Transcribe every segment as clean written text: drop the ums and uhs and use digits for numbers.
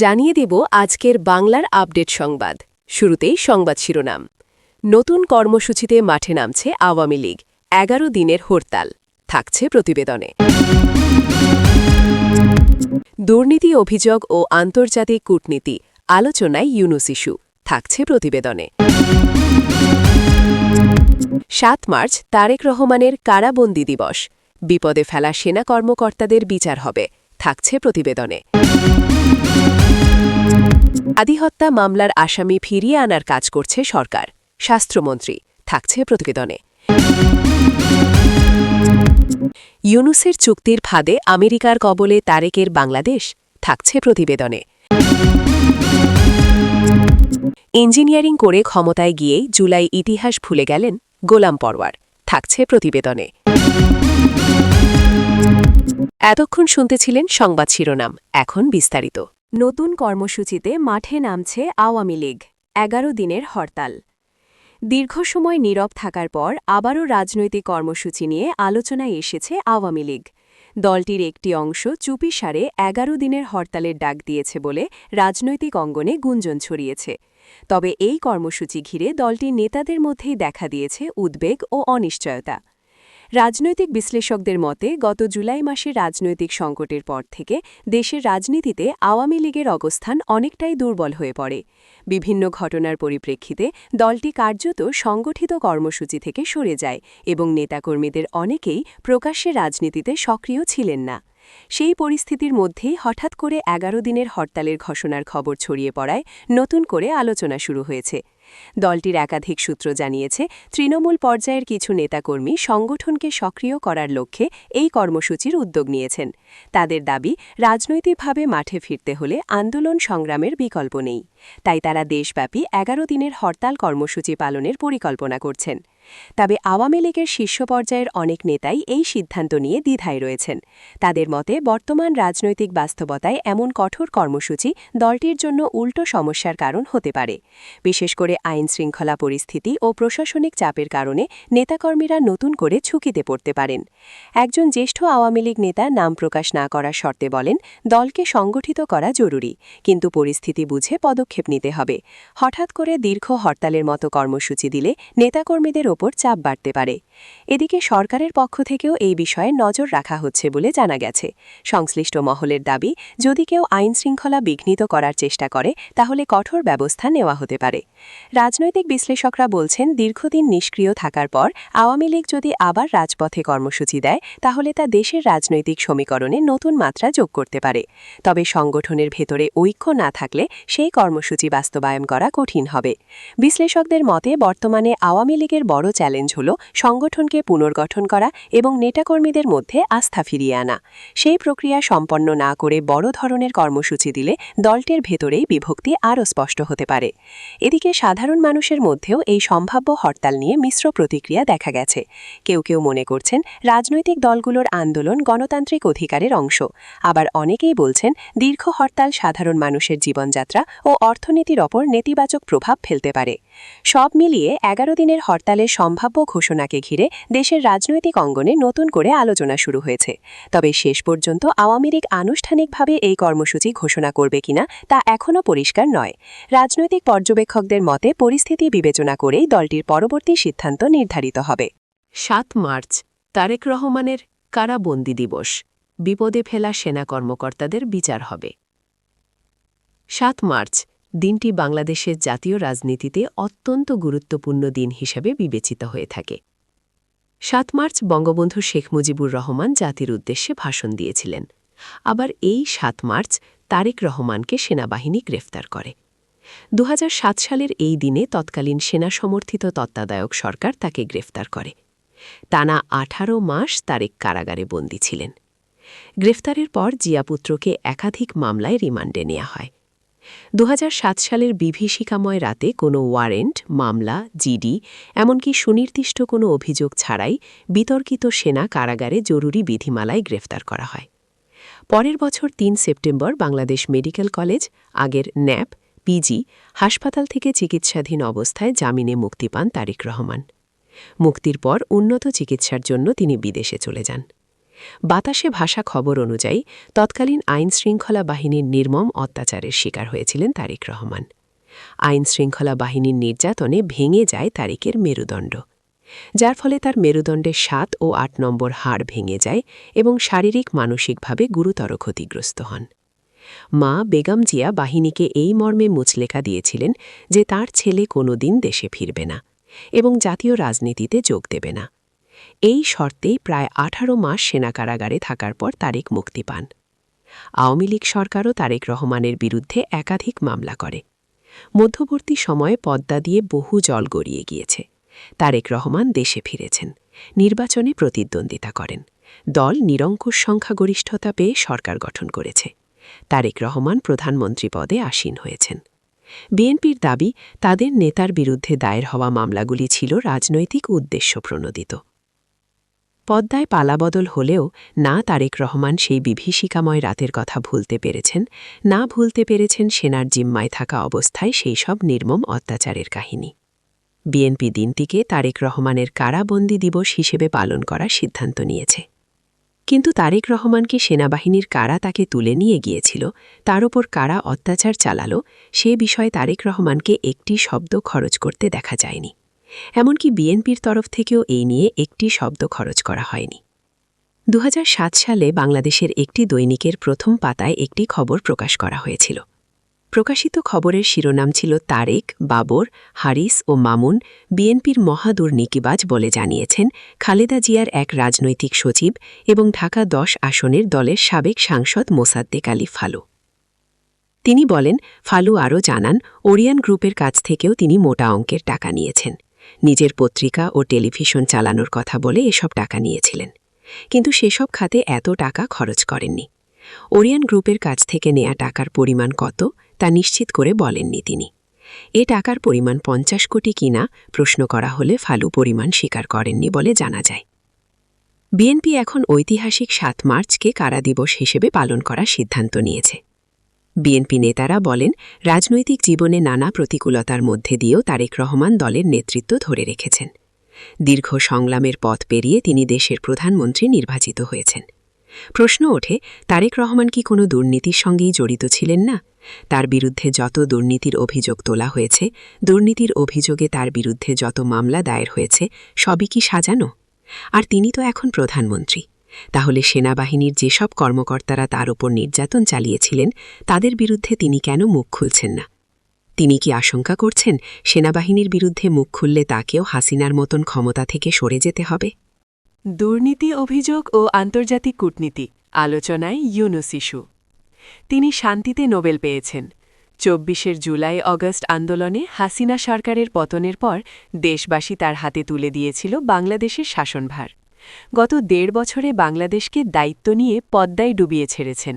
জানিয়ে দেব আজকের বাংলার আপডেট সংবাদ। শুরুতেই সংবাদ শিরোনাম। নতুন কর্মসূচিতে মাঠে নামছে আওয়ামী লীগ, ১১ দিনের হরতাল থাকছে প্রতিবেদনে। দুর্নীতি অভিযোগ ও আন্তর্জাতিক কূটনীতি আলোচনায় ইউনুস ইস্যু থাকছে প্রতিবেদনে। ৭ মার্চ তারেক রহমানের কারাবন্দী দিবস, বিপদে ফেলা সেনা কর্মকর্তাদের বিচার হবে থাকছে প্রতিবেদনে। আদিহত্যা মামলার আসামি ফিরিয়ে আনার কাজ করছে সরকার, স্বাস্থ্যমন্ত্রী থাকছে প্রতিবেদনে। ইউনুসের চুক্তির ফাঁদে আমেরিকার কবলে তারেকের বাংলাদেশ থাকছে প্রতিবেদনে। ইঞ্জিনিয়ারিং করে ক্ষমতায় গিয়েই জুলাই ইতিহাস ভুলে গেলেন গোলাম পরওয়ার থাকছে প্রতিবেদনে। এতক্ষণ শুনতেছিলেন সংবাদ শিরোনাম, এখন বিস্তারিত। নতুন কর্মসূচিতে মাঠে নামছে আওয়ামী লীগ, ১১ দিনের হরতাল। দীর্ঘ সময় নীরব থাকার পর আবারও রাজনৈতিক কর্মসূচি নিয়ে আলোচনায় এসেছে আওয়ামী লীগ। দলটির একটি অংশ চুপিসারে ১১ দিনের হরতালের ডাক দিয়েছে বলে রাজনৈতিক অঙ্গনে গুঞ্জন ছড়িয়েছে। তবে এই কর্মসূচি ঘিরে দলটির নেতাদের মধ্যেই দেখা দিয়েছে উদ্বেগ ও অনিশ্চয়তা। রাজনৈতিক বিশ্লেষকদের মতে গত জুলাই মাসে রাজনৈতিক সংকটের পর থেকে দেশের রাজনীতিতে আওয়ামী লীগের অবস্থান অনেকটাই দুর্বল হয়ে পড়ে। বিভিন্ন ঘটনার পরিপ্রেক্ষিতে দলটি কার্যত সংগঠিত কর্মসূচি থেকে সরে যায় এবং নেতাকর্মীদের অনেকেই প্রকাশ্যে রাজনীতিতে সক্রিয় ছিলেন না। সেই পরিস্থিতির মধ্যেই হঠাৎ করে ১১ দিনের হরতালের ঘোষণার খবর ছড়িয়ে পড়ায় নতুন করে আলোচনা শুরু হয়েছে। দলটির একাধিক সূত্র জানিয়েছে, তৃণমূল পর্যায়ের কিছু নেতাকর্মী সংগঠনকে সক্রিয় করার লক্ষ্যে এই কর্মসূচির উদ্যোগ নিয়েছেন। তাদের দাবি, রাজনৈতিকভাবে মাঠে ফিরতে হলে আন্দোলন সংগ্রামের বিকল্প নেই। তাই তারা দেশব্যাপী ১১ দিনের হরতাল কর্মসূচি পালনের পরিকল্পনা করছেন। তবে আওয়ামী লীগের শীর্ষ পর্যায়ের অনেক নেতাই এই সিদ্ধান্ত নিয়ে দ্বিধায় রয়েছেন। তাদের মতে বর্তমান রাজনৈতিক বাস্তবতায় এমন কঠোর কর্মসূচি দলটির জন্য উল্টো সমস্যার কারণ হতে পারে। বিশেষ করে আইনশৃঙ্খলা পরিস্থিতি ও প্রশাসনিক চাপের কারণে নেতাকর্মীরা নতুন করে ঝুঁকিতে পড়তে পারেন। একজন জ্যেষ্ঠ আওয়ামী লীগ নেতা নাম প্রকাশ না করার শর্তে বলেন, দলকে সংগঠিত করা জরুরি, কিন্তু পরিস্থিতি বুঝে পদক্ষেপ নিতে হবে। হঠাৎ করে দীর্ঘ হরতালের মতো কর্মসূচি দিলে নেতাকর্মীদের ওপর চাপ বাড়তে পারে। এদিকে সরকারের পক্ষ থেকেও এই বিষয়ে নজর রাখা হচ্ছে বলে জানা গেছে। সংশ্লিষ্ট মহলের দাবি, যদি কেউ আইনশৃঙ্খলা বিঘ্নিত করার চেষ্টা করে তাহলে কঠোর ব্যবস্থা নেওয়া হতে পারে। রাজনৈতিক বিশ্লেষকরা বলছেন, দীর্ঘদিন নিষ্ক্রিয় থাকার পর আওয়ামী লীগ যদি আবার রাজপথে কর্মসূচি দেয় তাহলে তা দেশের রাজনৈতিক সমীকরণে নতুন মাত্রা যোগ করতে পারে। তবে সংগঠনের ভেতরে ঐক্য না থাকলে সেই কর্মসূচি বাস্তবায়ন করা কঠিন হবে। বিশ্লেষকদের মতে বর্তমানে আওয়ামী লীগের বড় চ্যালেঞ্জ হল সংগঠনকে পুনর্গঠন করা এবং নেতাকর্মীদের মধ্যে আস্থা ফিরিয়ে আনা। সেই প্রক্রিয়া সম্পন্ন না করে বড় ধরনের কর্মসূচি দিলে দলটির ভেতরেই বিভক্তি আরও স্পষ্ট হতে পারে। এদিকে সাধারণ মানুষের মধ্যেও এই সম্ভাব্য হরতাল নিয়ে মিশ্র প্রতিক্রিয়া দেখা গেছে। কেউ কেউ মনে করছেন রাজনৈতিক দলগুলোর আন্দোলন গণতান্ত্রিক অধিকারের অংশ, আবার অনেকেই বলছেন দীর্ঘ হরতাল সাধারণ মানুষের জীবনযাত্রা ও অর্থনীতির ওপর নেতিবাচক প্রভাব ফেলতে পারে। সব মিলিয়ে ১১ দিনের হরতালের সম্ভাব্য ঘোষণাকে ঘিরে দেশের রাজনৈতিক অঙ্গনে নতুন করে আলোচনা শুরু হয়েছে। তবে শেষ পর্যন্ত আওয়ামী লীগ আনুষ্ঠানিকভাবে এই কর্মসূচি ঘোষণা করবে কিনা তা এখনও পরিষ্কার নয়। রাজনৈতিক পর্যবেক্ষকদের মতে পরিস্থিতি বিবেচনা করেই দলটির পরবর্তী সিদ্ধান্ত নির্ধারিত হবে। ৭ মার্চ তারেক রহমানের কারাবন্দী দিবস, বিপদে ফেলা সেনা কর্মকর্তাদের বিচার হবে। ৭ মার্চ দিনটি বাংলাদেশের জাতীয় রাজনীতিতে অত্যন্ত গুরুত্বপূর্ণ দিন হিসেবে বিবেচিত হয়ে থাকে। ৭ মার্চ বঙ্গবন্ধু শেখ মুজিবুর রহমান জাতির উদ্দেশ্যে ভাষণ দিয়েছিলেন। আবার এই ৭ মার্চ তারেক রহমানকে সেনাবাহিনী গ্রেফতার করে। ২০০৭ সালের এই দিনে তৎকালীন সেনা সমর্থিত তত্ত্বাবধায়ক সরকার তাকে গ্রেফতার করে। টানা ১৮ মাস তারেক কারাগারে বন্দী ছিলেন। গ্রেফতারের পর জিয়াপুত্রকে একাধিক মামলায় রিমান্ডে নেওয়া হয়। ২০০৭ সালের বিভীষিকাময় রাতে কোনো ওয়ারেন্ট, মামলা, জিডি, এমনকি সুনির্দিষ্ট কোনো অভিযোগ ছাড়াই বিতর্কিত সেনা কারাগারে জরুরি বিধিমালায় গ্রেফতার করা হয়। পরের বছর ৩ সেপ্টেম্বর বাংলাদেশ মেডিকেল কলেজ, আগের ন্যাপ, পিজি হাসপাতাল থেকে চিকিৎসাধীন অবস্থায় জামিনে মুক্তি পান তারেক রহমান। মুক্তির পর উন্নত চিকিৎসার জন্য তিনি বিদেশে চলে যান। বাতাসে ভাষা খবর অনুযায়ী তৎকালীন আইনশৃঙ্খলা বাহিনীর নির্মম অত্যাচারের শিকার হয়েছিলেন তারেক রহমান। আইনশৃঙ্খলা বাহিনীর নির্যাতনে ভেঙে যায় তারেকের মেরুদণ্ড, যার ফলে তার মেরুদণ্ডের ৭ ও ৮ নম্বর হাড় ভেঙে যায় এবং শারীরিক মানসিকভাবে গুরুতর ক্ষতিগ্রস্ত হন। মা বেগম জিয়া বাহিনীকে এই মর্মে মুচলেখা দিয়েছিলেন যে তার ছেলে কোনোদিন দেশে ফিরবে না এবং জাতীয় রাজনীতিতে যোগ দেবে না। এই শর্তেই প্রায় ১৮ মাস সেনা কারাগারে থাকার পর তারেক মুক্তি পান। আওয়ামী লীগ সরকারও তারেক রহমানের বিরুদ্ধে একাধিক মামলা করে। মধ্যবর্তী সময়ে পদ্মা দিয়ে বহু জল গড়িয়ে গিয়েছে। তারেক রহমান দেশে ফিরেছেন, নির্বাচনে প্রতিদ্বন্দ্বিতা করেন। দল নিরঙ্কুশ সংখ্যাগরিষ্ঠতা পেয়ে সরকার গঠন করেছে। তারেক রহমান প্রধানমন্ত্রী পদে আসীন হয়েছেন। বিএনপির দাবি, তাদের নেতার বিরুদ্ধে দায়ের হওয়া মামলাগুলি ছিল রাজনৈতিক উদ্দেশ্যপ্রণোদিত। পদ্মায় পালাবদল হলেও না তারেক রহমান সেই বিভীষিকাময় রাতের কথা ভুলতে পেরেছেন, না ভুলতে পেরেছেন সেনার জিম্মায় থাকা অবস্থায় সেই সব নির্মম অত্যাচারের কাহিনী। বিএনপি দিনটিকে তারেক রহমানের কারাবন্দী দিবস হিসেবে পালন করার সিদ্ধান্ত নিয়েছে। কিন্তু তারেক রহমানকে সেনাবাহিনীর কারা তাকে তুলে নিয়ে গিয়েছিল, তার ওপর কারা অত্যাচার চালাল, সে বিষয়ে তারেক রহমানকে একটি শব্দ খরচ করতে দেখা যায়নি। এমনকি বিএনপির তরফ থেকেও এই নিয়ে একটি শব্দ খরচ করা হয়নি। ২০০৭ সালে বাংলাদেশের একটি দৈনিকের প্রথম পাতায় একটি খবর প্রকাশ করা হয়েছিল। প্রকাশিত খবরের শিরোনাম ছিল তারেক, বাবর, হারিস ও মামুন বিএনপির মহাদুর্নীতিবাজ বলে জানিয়েছেন খালেদা জিয়ার এক রাজনৈতিক সচিব এবং ঢাকা ১০ আসনের দলের সাবেক সাংসদ মোসাদ্দেক আলী ফালু। তিনি বলেন, ফালু আরও জানান, ওরিয়ান গ্রুপের কাছ থেকেও তিনি মোটা অঙ্কের টাকা নিয়েছেন। নিজের পত্রিকা ও টেলিভিশন চালানোর কথা বলে এসব টাকা নিয়েছিলেন, কিন্তু সেসব খাতে এত টাকা খরচ করেননি। ওরিয়ান গ্রুপের কাছ থেকে নেয়া টাকার পরিমাণ কত তা নিশ্চিত করে বলেননি তিনি। এ টাকার পরিমাণ ৫০ কোটি কিনা প্রশ্ন করা হলে ফালু পরিমাণ স্বীকার করেননি বলে জানা যায়। বিএনপি এখন ঐতিহাসিক ৭ মার্চকে কারা দিবস হিসেবে পালন করার সিদ্ধান্ত নিয়েছে। বিএনপি নেতারা বলেন, রাজনৈতিক জীবনে নানা প্রতিকূলতার মধ্যে দিয়েও তারেক রহমান দলের নেতৃত্ব ধরে রেখেছেন। দীর্ঘ সংগ্রামের পথ পেরিয়ে তিনি দেশের প্রধানমন্ত্রী নির্বাচিত হয়েছেন। প্রশ্ন ওঠে, তারেক রহমান কি কোনো দুর্নীতির সঙ্গেই জড়িত ছিলেন না? তার বিরুদ্ধে যত দুর্নীতির অভিযোগ তোলা হয়েছে, দুর্নীতির অভিযোগে তার বিরুদ্ধে যত মামলা দায়ের হয়েছে, সবই কি সাজানো? আর তিনি তো এখন প্রধানমন্ত্রী। তাহলে সেনাবাহিনীর যেসব কর্মকর্তারা তার ওপর নির্যাতন চালিয়েছিলেন, তাদের বিরুদ্ধে তিনি কেন মুখ খুলছেন না? তিনি কি আশঙ্কা করছেন সেনাবাহিনীর বিরুদ্ধে মুখ খুললে তাকেও হাসিনার মতন ক্ষমতা থেকে সরে যেতে হবে? দুর্নীতি অভিযোগ ও আন্তর্জাতিক কূটনীতি আলোচনায় ইউনুস ইস্যু। তিনি শান্তিতে নোবেল পেয়েছেন। ২৪ জুলাই অগস্ট আন্দোলনে হাসিনা সরকারের পতনের পর দেশবাসী তার হাতে তুলে দিয়েছিল বাংলাদেশের শাসনভার। গত ১.৫ বছরে বাংলাদেশকে দায়িত্ব নিয়ে পদ্মায় ডুবিয়ে ছেড়েছেন।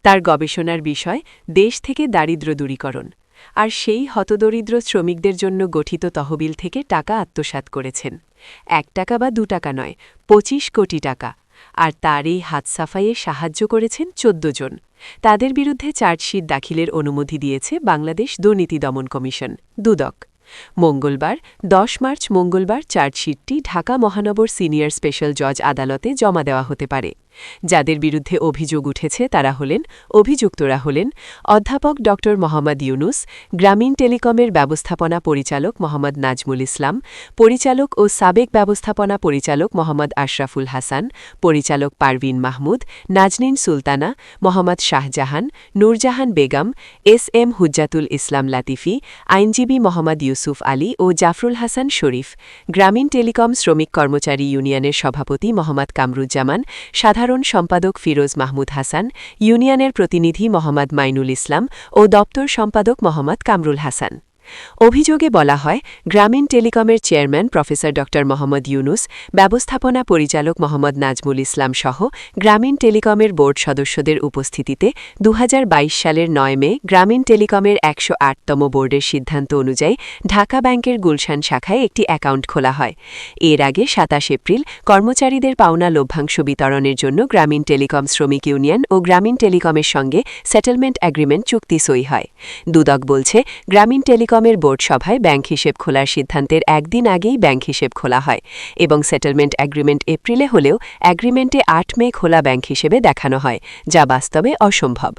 তার গবেষণার বিষয় দেশ থেকে দারিদ্র্য দূরীকরণ, আর সেই হতদরিদ্র শ্রমিকদের জন্য গঠিত তহবিল থেকে টাকা আত্মসাৎ করেছেন। ১ টাকা বা ২ টাকা নয়, ২৫ কোটি টাকা। আর তার এই হাত সাফাইয়ে সাহায্য করেছেন ১৪ জন। তাদের বিরুদ্ধে চার্জশিট দাখিলের অনুমতি দিয়েছে বাংলাদেশ দুর্নীতি দমন কমিশন, দুদক। মঙ্গলবার ১০ মার্চ চার্জশিটটি ঢাকা মহানগর সিনিয়র স্পেশাল জজ আদালতে জমা দেওয়া হতে পারে। যাদের বিরুদ্ধে অভিযোগ উঠেছে তারা হলেন, অভিযুক্তরা হলেন অধ্যাপক ড. মোহাম্মদ ইউনুস, গ্রামীণ টেলিকমের ব্যবস্থাপনা পরিচালক মোহাম্মদ নাজমুল ইসলাম, পরিচালক ও সাবেক ব্যবস্থাপনা পরিচালক মোহাম্মদ আশরাফুল হাসান, পরিচালক পারভিন মাহমুদ, নাজনীন সুলতানা, মোহাম্মদ শাহজাহান, নূরজাহান বেগম, এস.এম. হুজ্জাতুল ইসলাম লাতিফি, আইনজীবী মোহাম্মদ ইউসুফ আলী ও জাফরুল হাসান শরীফ, গ্রামীণ টেলিকম শ্রমিক কর্মচারী ইউনিয়নের সভাপতি মোহাম্মদ কামরুজ্জামান, সাধারণ সম্পাদক ফিরোজ মাহমুদ হাসান, ইউনিয়নের প্রতিনিধি মোহাম্মদ মাইনুল ইসলাম ও দপ্তর সম্পাদক মোহাম্মদ কামরুল হাসান। অভিযোগে বলা হয়, গ্রামীণ টেলিকমের চেয়ারম্যান প্রফেসর ড. মোহাম্মদ ইউনুস, ব্যবস্থাপনা পরিচালক মোহাম্মদ নাজমুল ইসলাম সহ গ্রামীণ টেলিকমের বোর্ড সদস্যদের উপস্থিতিতে ২০২২ সালের ৯ মে গ্রামীণ টেলিকমের ১০৮তম বোর্ডের সিদ্ধান্ত অনুযায়ী ঢাকা ব্যাংকের গুলশান শাখায় একটি অ্যাকাউন্ট খোলা হয়। এর আগে ২৭ এপ্রিল কর্মচারীদের পাওনা লভ্যাংশ বিতরণের জন্য গ্রামীণ টেলিকম শ্রমিক ইউনিয়ন ও গ্রামীণ টেলিকমের সঙ্গে সেটেলমেন্ট অ্যাগ্রিমেন্ট চুক্তি সই হয়। দুদক বলছে, গ্রামীণ টেলিকম টেলিকমের বোর্ড সভায় ব্যাংক হিসেব খোলার সিদ্ধান্তের একদিন আগেই ব্যাংক হিসেব খোলা হয় এবং সেটেলমেন্ট অ্যাগ্রিমেন্ট এপ্রিলে হলেও অ্যাগ্রিমেন্টে ৮ মে খোলা ব্যাংক হিসেবে দেখানো হয়, যা বাস্তবে অসম্ভব।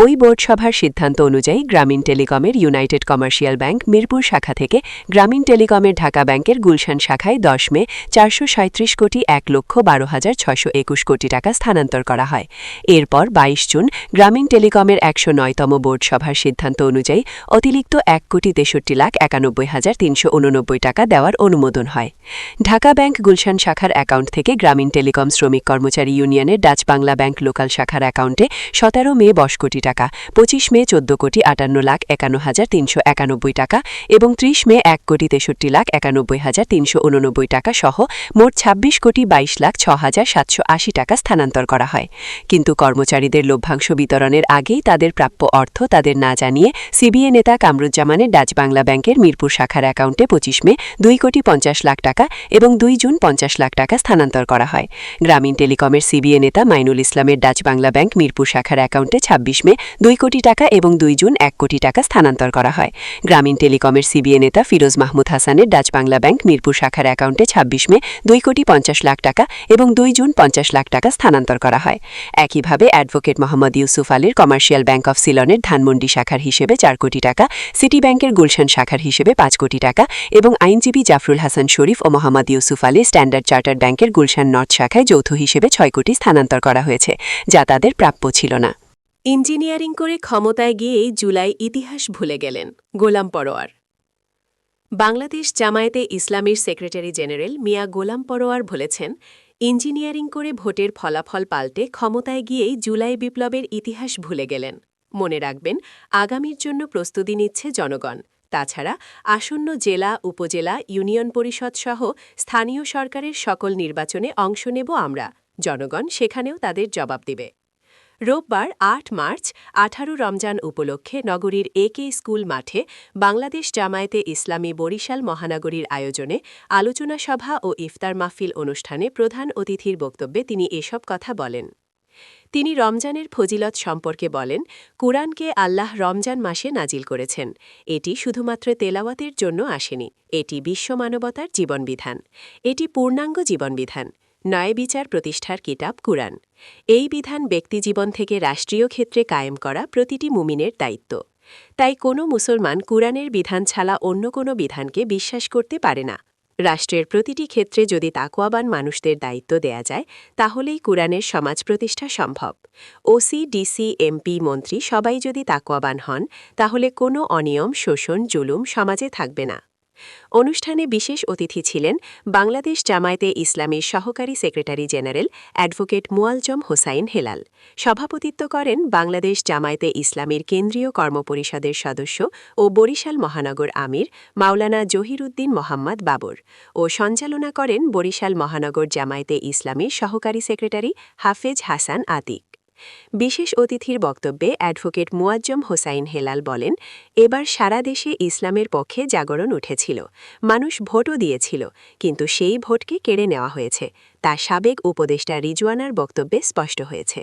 ওই বোর্ড সভার সিদ্ধান্ত অনুযায়ী গ্রামীণ টেলিকমের ইউনাইটেড কমার্শিয়াল ব্যাংক মিরপুর শাখা থেকে গ্রামীণ টেলিকমের ঢাকা ব্যাংকের গুলশান শাখায় ১০ মে ৪৩৭ কোটি ১,১২,৬২১ কোটি টাকা স্থানান্তর করা হয়। এরপর ২২ জুন গ্রামীণ টেলিকমের ১০৯তম বোর্ড সভার সিদ্ধান্ত অনুযায়ী অতিরিক্ত ১,৬৩,৯১,৩৮৯ টাকা দেওয়ার অনুমোদন হয়। ঢাকা ব্যাংক গুলশান শাখার অ্যাকাউন্ট থেকে গ্রামীণ টেলিকম শ্রমিক কর্মচারী ইউনিয়নের ডাচ বাংলা ব্যাংক লোকাল শাখার অ্যাকাউন্টে ১৭ মে ২০ কোটি টাকা, ২৫ মে ১৪,৫৮,৫১,৩৯১ টাকা এবং ৩০ মে ১,৬৩,৯১,৩৮৯ টাকা সহ মোট ২৬,২২,০৬,৭৮০ টাকা স্থানান্তর করা হয়। কিন্তু কর্মচারীদের লভ্যাংশ বিতরণের আগেই তাদের প্রাপ্য অর্থ তাদের না জানিয়ে সিবিএ নেতা কামরুজ্জামানের ডাচ বাংলা ব্যাংকের মিরপুর শাখার অ্যাকাউন্টে ২৫ মে ২,৫০,০০,০০০ টাকা এবং ২ জুন ৫০,০০,০০০ টাকা স্থানান্তর করা হয়। গ্রামীণ টেলিকমের সিবিএ নেতা মাইনুল ইসলামের ডাচ বাংলা ব্যাংক মিরপুর শাখার অ্যাকাউন্টে ২৬ মে ২ কোটি টাকা এবং ২ জুন ১ কোটি টাকা স্থানান্তর করা হয়। গ্রামীণ টেলিকমের সিবিএ নেতা ফিরোজ মাহমুদ হাসানের ডাচ বাংলা ব্যাংক মিরপুর শাখার অ্যাকাউন্টে ২৬ মে ২,৫০,০০,০০০ টাকা এবং ২ জুন ৫০,০০,০০০ টাকা স্থানান্তর করা হয়। একইভাবে অ্যাডভোকেট মোহাম্মদ ইউসুফ আলীর কমার্শিয়াল ব্যাংক অফ সিলনের ধানমন্ডি শাখার হিসেবে ৪ কোটি টাকা, সিটি ব্যাংকের গুলশান শাখার হিসেবে ৫ কোটি টাকা এবং আইনজীবী জাফরুল হাসান শরীফ ও মোহাম্মদ ইউসুফ আলী স্ট্যান্ডার্ড চার্টার্ড ব্যাংকের গুলশান নর্থ শাখায় যৌথ হিসেবে ৬ কোটি স্থানান্তর করা হয়েছে, যা তাদের প্রাপ্য ছিল না। ইঞ্জিনিয়ারিং করে ক্ষমতায় গিয়েই জুলাই ইতিহাস ভুলে গেলেন গোলাম পরোয়ার। বাংলাদেশ জামায়াতে ইসলামীর সেক্রেটারি জেনারেল মিয়া গোলাম পরোয়ার বলেছেন, ইঞ্জিনিয়ারিং করে ভোটের ফলাফল পাল্টে ক্ষমতায় গিয়েই জুলাই বিপ্লবের ইতিহাস ভুলে গেলেন। মনে রাখবেন, আগামীর জন্য প্রস্তুতি নিচ্ছে জনগণ। তাছাড়া আসন্ন জেলা, উপজেলা, ইউনিয়ন পরিষদ সহ স্থানীয় সরকারের সকল নির্বাচনে অংশ নেব আমরা। জনগণ সেখানেও তাদের জবাব দিবে। রোববার ৮ মার্চ ১৮ রমজান উপলক্ষে নগরীর একে স্কুল মাঠে বাংলাদেশ জামায়াতে ইসলামী বরিশাল মহানগরীর আয়োজনে আলোচনা সভা ও ইফতার মাহফিল অনুষ্ঠানে প্রধান অতিথির বক্তব্যে তিনি এসব কথা বলেন। তিনি রমজানের ফজিলত সম্পর্কে বলেন, কুরআনকে আল্লাহ রমজান মাসে নাজিল করেছেন। এটি শুধুমাত্র তেলাওয়াতের জন্য আসেনি, এটি বিশ্ব মানবতার জীবনবিধান। এটি পূর্ণাঙ্গ জীবনবিধান। ন্যায় বিচার প্রতিষ্ঠার কিতাব কুরআন। এই বিধান ব্যক্তিজীবন থেকে রাষ্ট্রীয় ক্ষেত্রে কায়েম করা প্রতিটি মুমিনের দায়িত্ব। তাই কোনো মুসলমান কুরআনের বিধান ছাড়া অন্য কোনো বিধানকে বিশ্বাস করতে পারে না। রাষ্ট্রের প্রতিটি ক্ষেত্রে যদি তাকওয়াবান মানুষদের দায়িত্ব দেয়া যায়, তাহলেই কুরআনের সমাজ প্রতিষ্ঠা সম্ভব। ওসি, ডিসি, এমপি, মন্ত্রী সবাই যদি তাকওয়াবান হন, তাহলে কোনো অনিয়ম, শোষণ, জুলুম সমাজে থাকবে না। অনুষ্ঠানে বিশেষ অতিথি ছিলেন বাংলাদেশ জামায়াতে ইসলামীর সহকারী secretary general advocate Muazzam Hossain Helal. সভাপতিত্ব করেন বাংলাদেশ জামায়াতে ইসলামীর কেন্দ্রীয় কর্মপরিষদের সদস্য ও বরিশাল মহানগর আমির মাওলানা জহিরুদ্দিন মোহাম্মদ বাবর ও সঞ্চালনা করেন বরিশাল মহানগর জামায়াতে ইসলামীর সহকারী সেক্রেটারি হাফেজ হাসান আতিক। বিশেষ অতিথির বক্তব্যে অ্যাডভোকেট মুয়াজ্জম হোসাইন হেলাল বলেন, এবার সারা দেশে ইসলামের পক্ষে জাগরণ উঠেছিল, মানুষ ভোটও দিয়েছিল, কিন্তু সেই ভোটকে কেড়ে নেওয়া হয়েছে। তা সাবেক উপদেষ্টা রিজওয়ানার বক্তব্যে স্পষ্ট হয়েছে।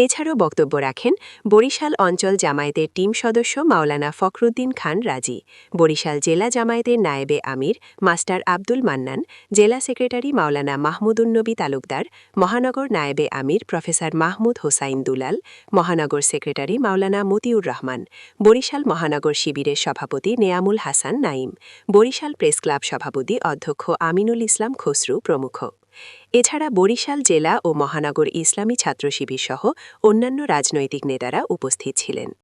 এছাড়াও বক্তব্য রাখেন বরিশাল অঞ্চল জামায়াতের টিম সদস্য মাওলানা ফখরুদ্দিন খান রাজি, বরিশাল জেলা জামায়াতের নায়েবে আমির মাস্টার আব্দুল মান্নান, জেলা সেক্রেটারি মাওলানা মাহমুদুন্নবী তালুকদার, মহানগর নায়েবে আমির প্রফেসর মাহমুদ হোসাইন দুলাল, মহানগর সেক্রেটারি মাওলানা মতিউর রহমান, বরিশাল মহানগর শিবিরের সভাপতি নেয়ামুল হাসান নাইম, বরিশাল প্রেস ক্লাব সভাপতি অধ্যক্ষ আমিনুল ইসলাম খসরু প্রমুখ। এছাড়া বরিশাল জেলা ও মহানগর ইসলামী ছাত্র শিবির সহ অন্যান্য রাজনৈতিক নেতারা উপস্থিত ছিলেন।